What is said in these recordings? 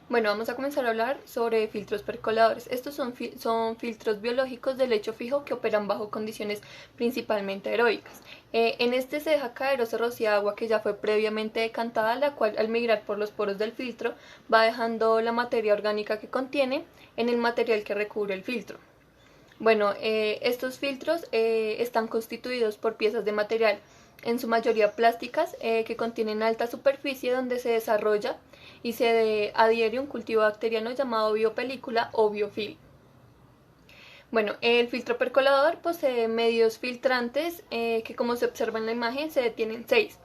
Bueno, vamos a comenzar a hablar sobre filtros percoladores. Estos son filtros biológicos de lecho fijo que operan bajo condiciones principalmente aeróbicas. En este se deja caer o se rocía agua que ya fue previamente decantada, la cual al migrar por los poros del filtro va dejando la materia orgánica que contiene en el material que recubre el filtro. Bueno, estos filtros están constituidos por piezas de material, en su mayoría plásticas, que contienen alta superficie donde se desarrolla y se adhiere un cultivo bacteriano llamado biopelícula o biofilm. Bueno, el filtro percolador posee medios filtrantes que, como se observa en la imagen, se detienen 6.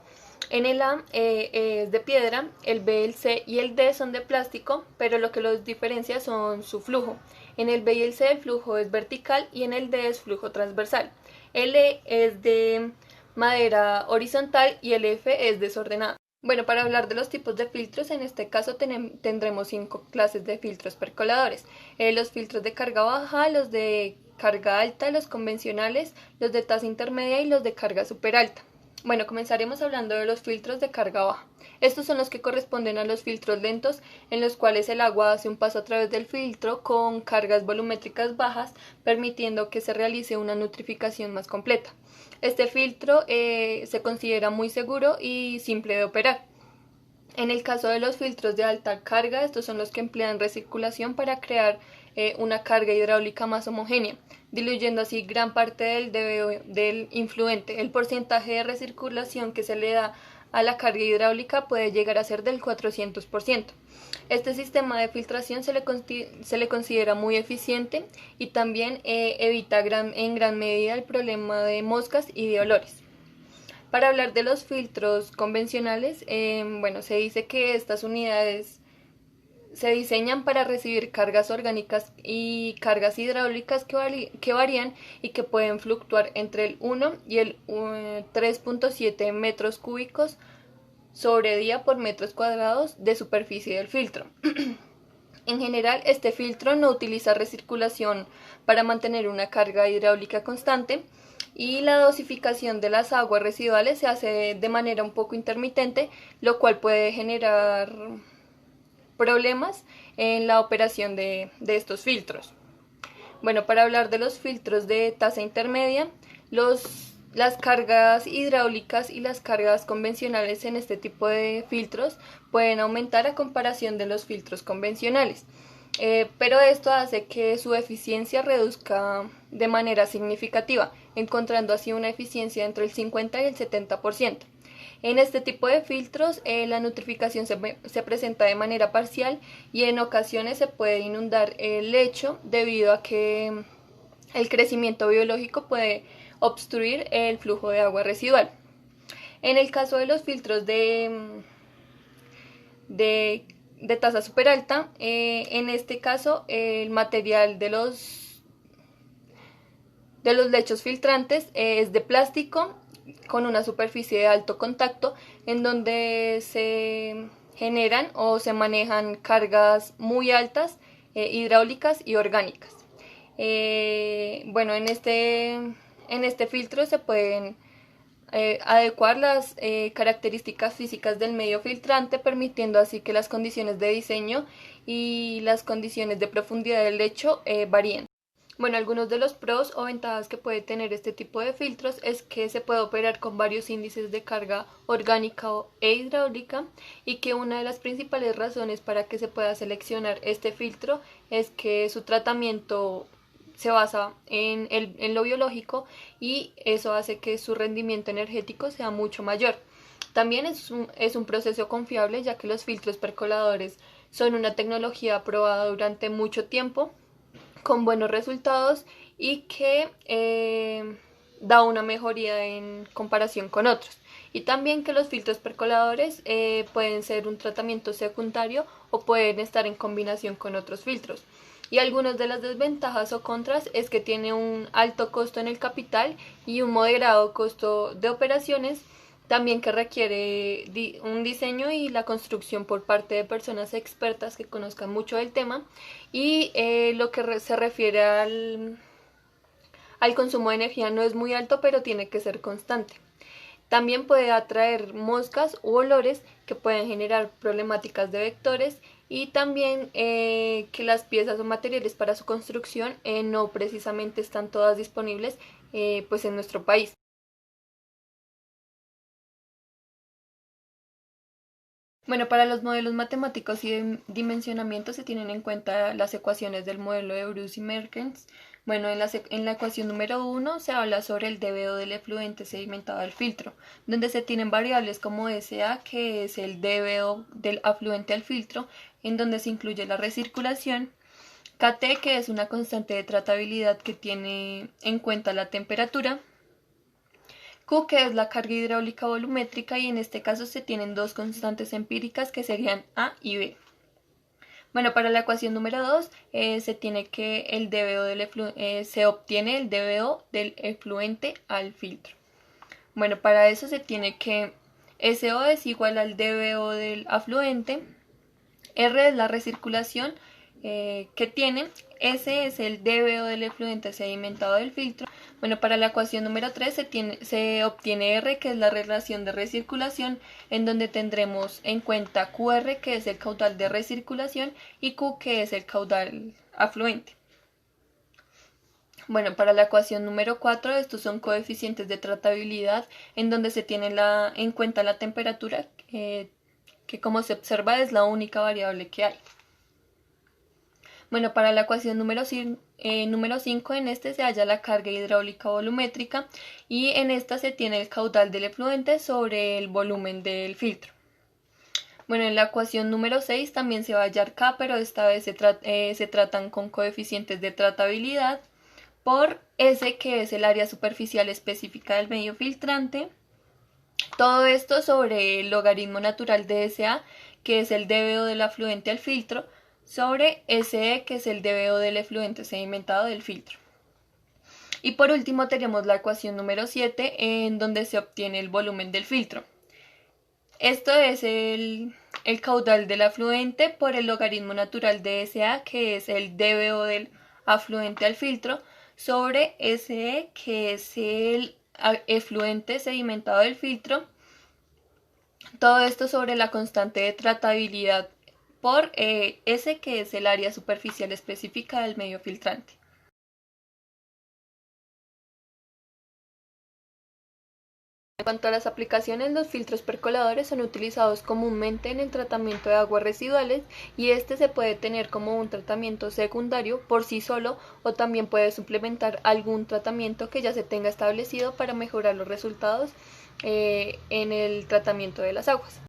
En el A es de piedra, el B, el C y el D son de plástico, pero lo que los diferencia son su flujo. En el B y el C el flujo es vertical y en el D es flujo transversal. El E es de madera horizontal y el F es desordenado. Bueno, para hablar de los tipos de filtros, en este caso tendremos 5 clases de filtros percoladores. Los filtros de carga baja, los de carga alta, los convencionales, los de tasa intermedia y los de carga super alta. Bueno, comenzaremos hablando de los filtros de carga baja. Estos son los que corresponden a los filtros lentos, en los cuales el agua hace un paso a través del filtro con cargas volumétricas bajas, permitiendo que se realice una nutrificación más completa. Este filtro se considera muy seguro y simple de operar. En el caso de los filtros de alta carga, estos son los que emplean recirculación para crear una carga hidráulica más homogénea, diluyendo así gran parte del influente. El porcentaje de recirculación que se le da a la carga hidráulica puede llegar a ser del 400%. Este sistema de filtración se le considera muy eficiente y también evita en gran medida el problema de moscas y de olores. Para hablar de los filtros convencionales, bueno, se dice que estas unidades se diseñan para recibir cargas orgánicas y cargas hidráulicas que varían y que pueden fluctuar entre el 1 y el 3.7 metros cúbicos sobre día por metros cuadrados de superficie del filtro. En general, este filtro no utiliza recirculación para mantener una carga hidráulica constante y la dosificación de las aguas residuales se hace de manera un poco intermitente, lo cual puede generar problemas en la operación de estos filtros. Bueno, para hablar de los filtros de tasa intermedia, las cargas hidráulicas y las cargas convencionales en este tipo de filtros pueden aumentar a comparación de los filtros convencionales, pero esto hace que su eficiencia reduzca de manera significativa, encontrando así una eficiencia entre el 50 y el 70%. En este tipo de filtros la nutrificación se presenta de manera parcial y en ocasiones se puede inundar el lecho debido a que el crecimiento biológico puede obstruir el flujo de agua residual. En el caso de los filtros de tasa super alta, en este caso el material de los lechos filtrantes es de plástico con una superficie de alto contacto en donde se generan o se manejan cargas muy altas hidráulicas y orgánicas. Bueno, en este filtro se pueden adecuar las características físicas del medio filtrante, permitiendo así que las condiciones de diseño y las condiciones de profundidad del lecho varíen. Bueno, algunos de los pros o ventajas que puede tener este tipo de filtros es que se puede operar con varios índices de carga orgánica e hidráulica y que una de las principales razones para que se pueda seleccionar este filtro es que su tratamiento se basa en lo biológico y eso hace que su rendimiento energético sea mucho mayor. También es un proceso confiable, ya que los filtros percoladores son una tecnología probada durante mucho tiempo con buenos resultados y que da una mejoría en comparación con otros. Y también que los filtros percoladores pueden ser un tratamiento secundario o pueden estar en combinación con otros filtros. Y algunas de las desventajas o contras es que tiene un alto costo en el capital y un moderado costo de operaciones, también que requiere un diseño y la construcción por parte de personas expertas que conozcan mucho del tema y lo que se refiere al consumo de energía no es muy alto, pero tiene que ser constante. También puede atraer moscas u olores que pueden generar problemáticas de vectores y también que las piezas o materiales para su construcción no precisamente están todas disponibles pues en nuestro país. Bueno, para los modelos matemáticos y de dimensionamiento se tienen en cuenta las ecuaciones del modelo de Bruce y Merkens. Bueno, en la ecuación número uno se habla sobre el DBO del efluente sedimentado al filtro, donde se tienen variables como SA, que es el DBO del afluente al filtro, en donde se incluye la recirculación, KT, que es una constante de tratabilidad que tiene en cuenta la temperatura, Q, que es la carga hidráulica volumétrica, y en este caso se tienen dos constantes empíricas que serían A y B. Bueno, para la ecuación número 2 se tiene que el DBO se obtiene el DBO del efluente al filtro. Bueno, para eso se tiene que SO es igual al DBO del afluente, R es la recirculación que tiene, S es el DBO del efluente sedimentado del filtro. Bueno, para la ecuación número 3 se obtiene R, que es la relación de recirculación, en donde tendremos en cuenta QR, que es el caudal de recirculación, y Q, que es el caudal afluente. Bueno, para la ecuación número 4, estos son coeficientes de tratabilidad, en donde se tiene en cuenta la temperatura, que como se observa es la única variable que hay. Bueno, para la ecuación número 5 en este se halla la carga hidráulica volumétrica, y en esta se tiene el caudal del efluente sobre el volumen del filtro. Bueno, en la ecuación número 6 también se va a hallar K, pero esta vez se tratan con coeficientes de tratabilidad por S, que es el área superficial específica del medio filtrante. Todo esto sobre el logaritmo natural de SA, que es el DBO del afluente al filtro, sobre SE, que es el DBO del efluente sedimentado del filtro. Y por último tenemos la ecuación número 7, en donde se obtiene el volumen del filtro. Esto es el caudal del afluente por el logaritmo natural de SA, que es el DBO del afluente al filtro, sobre SE, que es el efluente sedimentado del filtro. Todo esto sobre la constante de tratabilidad por S, que es el área superficial específica del medio filtrante. En cuanto a las aplicaciones, los filtros percoladores son utilizados comúnmente en el tratamiento de aguas residuales, y este se puede tener como un tratamiento secundario por sí solo, o también puede suplementar algún tratamiento que ya se tenga establecido para mejorar los resultados en el tratamiento de las aguas.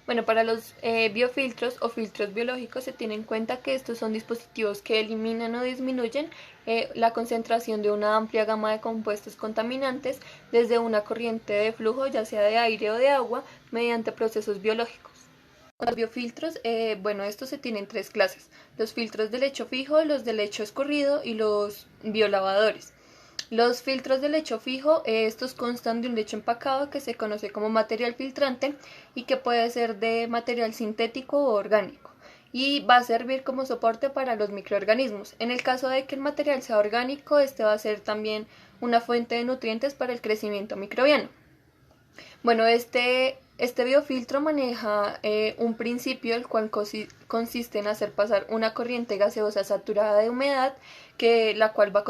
Bueno, para los biofiltros o filtros biológicos se tiene en cuenta que estos son dispositivos que eliminan o disminuyen la concentración de una amplia gama de compuestos contaminantes desde una corriente de flujo, ya sea de aire o de agua, mediante procesos biológicos. Los biofiltros, bueno, estos se tienen tres clases: los filtros de lecho fijo, los de lecho escurrido y los biolavadores. Los filtros de lecho fijo, estos constan de un lecho empacado que se conoce como material filtrante y que puede ser de material sintético o orgánico, y va a servir como soporte para los microorganismos. En el caso de que el material sea orgánico, este va a ser también una fuente de nutrientes para el crecimiento microbiano. Bueno, este biofiltro maneja un principio el cual consiste en hacer pasar una corriente gaseosa saturada de humedad, la cual va a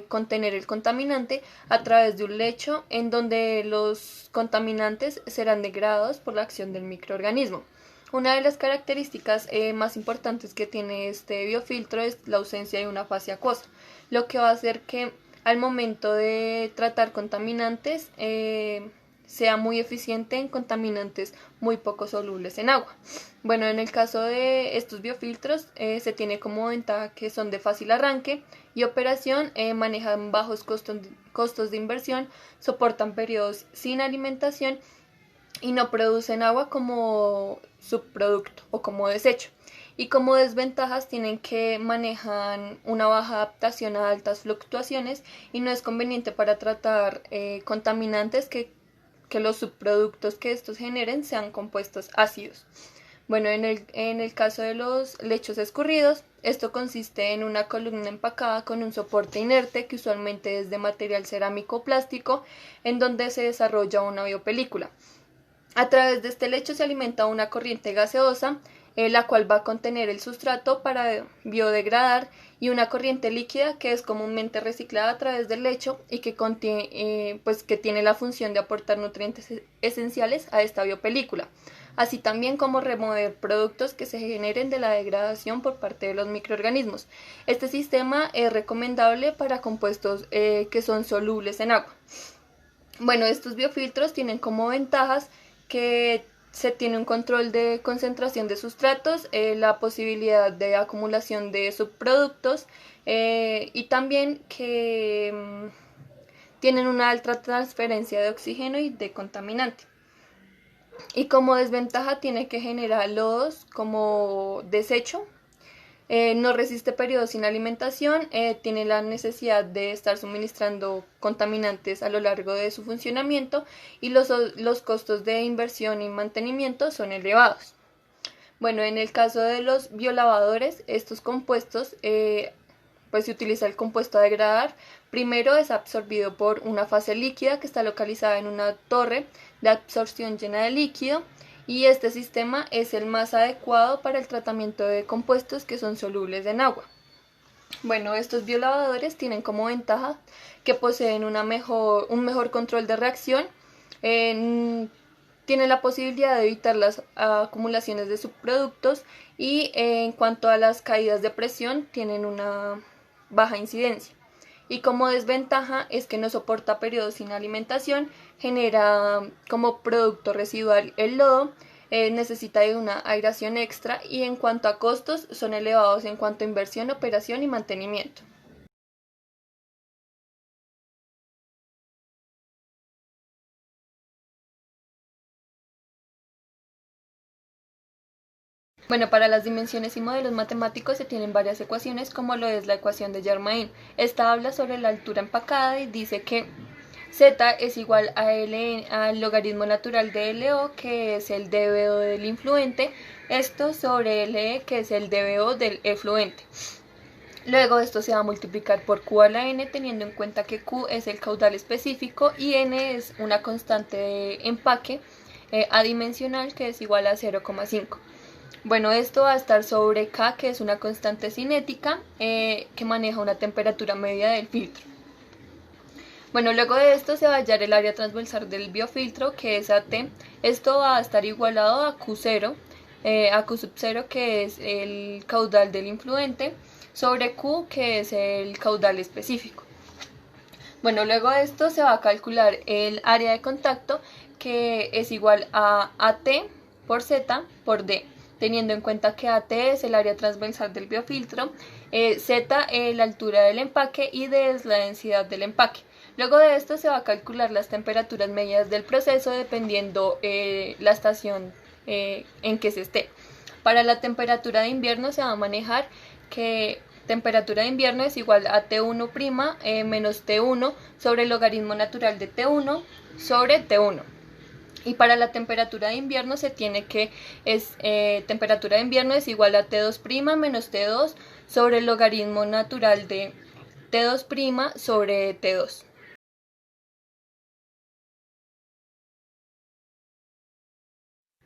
contener el contaminante a través de un lecho, en donde los contaminantes serán degradados por la acción del microorganismo. Una de las características más importantes que tiene este biofiltro es la ausencia de una fase acuosa, lo que va a hacer que al momento de tratar contaminantes sea muy eficiente en contaminantes muy poco solubles en agua. Bueno, en el caso de estos biofiltros se tiene como ventaja que son de fácil arranque y operación, manejan bajos costos de inversión, soportan periodos sin alimentación y no producen agua como subproducto o como desecho. Y como desventajas tienen que manejan una baja adaptación a altas fluctuaciones, y no es conveniente para tratar contaminantes que los subproductos que estos generen sean compuestos ácidos. Bueno, en el caso de los lechos escurridos, esto consiste en una columna empacada con un soporte inerte que usualmente es de material cerámico o plástico, en donde se desarrolla una biopelícula. A través de este lecho se alimenta una corriente gaseosa, la cual va a contener el sustrato para biodegradar, y una corriente líquida que es comúnmente reciclada a través del lecho y que que tiene la función de aportar nutrientes esenciales a esta biopelícula, así también como remover productos que se generen de la degradación por parte de los microorganismos. Este sistema es recomendable para compuestos que son solubles en agua. Bueno, estos biofiltros tienen como ventajas que se tiene un control de concentración de sustratos, la posibilidad de acumulación de subproductos, y también que tienen una alta transferencia de oxígeno y de contaminante. Y como desventaja tiene que generar lodos como desecho. No resiste periodos sin alimentación, tiene la necesidad de estar suministrando contaminantes a lo largo de su funcionamiento, y los costos de inversión y mantenimiento son elevados. Bueno, en el caso de los biolavadores, estos compuestos, pues se utiliza el compuesto a degradar. Primero es absorbido por una fase líquida que está localizada en una torre de absorción llena de líquido, y este sistema es el más adecuado para el tratamiento de compuestos que son solubles en agua. Bueno, estos biolavadores tienen como ventaja que poseen un mejor control de reacción, tienen la posibilidad de evitar las acumulaciones de subproductos, y en cuanto a las caídas de presión tienen una baja incidencia. Y como desventaja es que no soporta periodos sin alimentación, genera como producto residual el lodo, necesita de una aireación extra, y en cuanto a costos son elevados en cuanto a inversión, operación y mantenimiento. Bueno, para las dimensiones y modelos matemáticos se tienen varias ecuaciones, como lo es la ecuación de Germain. Esta habla sobre la altura empacada y dice que z es igual a L al logaritmo natural de LO, que es el dBO del influente, esto sobre LE, que es el dBO del efluente. Luego esto se va a multiplicar por Q a la N, teniendo en cuenta que Q es el caudal específico y N es una constante de empaque adimensional, que es igual a 0,5. Bueno, esto va a estar sobre K, que es una constante cinética que maneja una temperatura media del filtro. Bueno, luego de esto se va a hallar el área transversal del biofiltro, que es AT. Esto va a estar igualado a Q0, a Q sub 0, que es el caudal del influente, sobre Q, que es el caudal específico. Bueno, luego de esto se va a calcular el área de contacto, que es igual a AT por Z por D, teniendo en cuenta que AT es el área transversal del biofiltro, Z es la altura del empaque y D es la densidad del empaque. Luego de esto se va a calcular las temperaturas medias del proceso dependiendo la estación en que se esté. Para la temperatura de invierno se va a manejar que temperatura de invierno es igual a T1' menos T1 sobre el logaritmo natural de T1 sobre T1. Y para la temperatura de invierno se tiene que temperatura de invierno es igual a T2' menos T2 sobre el logaritmo natural de T2' sobre T2.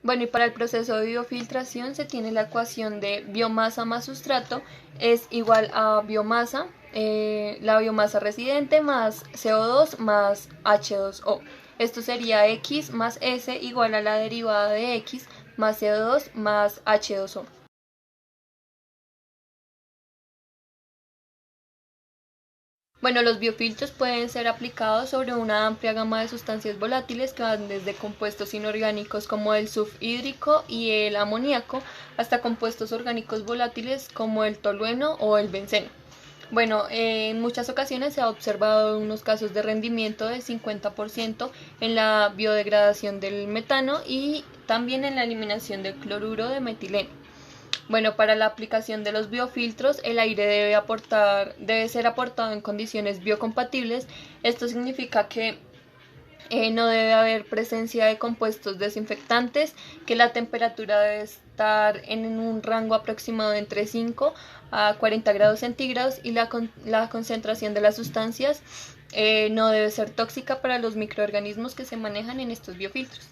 Bueno, y para el proceso de biofiltración se tiene la ecuación de biomasa más sustrato es igual a biomasa, la biomasa residente más CO2 más H2O. Esto sería X más S igual a la derivada de X más CO2 más H2O. Bueno, los biofiltros pueden ser aplicados sobre una amplia gama de sustancias volátiles que van desde compuestos inorgánicos como el sulfhídrico y el amoníaco hasta compuestos orgánicos volátiles como el tolueno o el benceno. Bueno, en muchas ocasiones se ha observado unos casos de rendimiento del 50% en la biodegradación del metano y también en la eliminación del cloruro de metileno. Bueno, para la aplicación de los biofiltros, el aire debe ser aportado en condiciones biocompatibles. Esto significa que No debe haber presencia de compuestos desinfectantes, que la temperatura debe estar en un rango aproximado de entre 5 a 40 grados centígrados y la concentración de las sustancias no debe ser tóxica para los microorganismos que se manejan en estos biofiltros.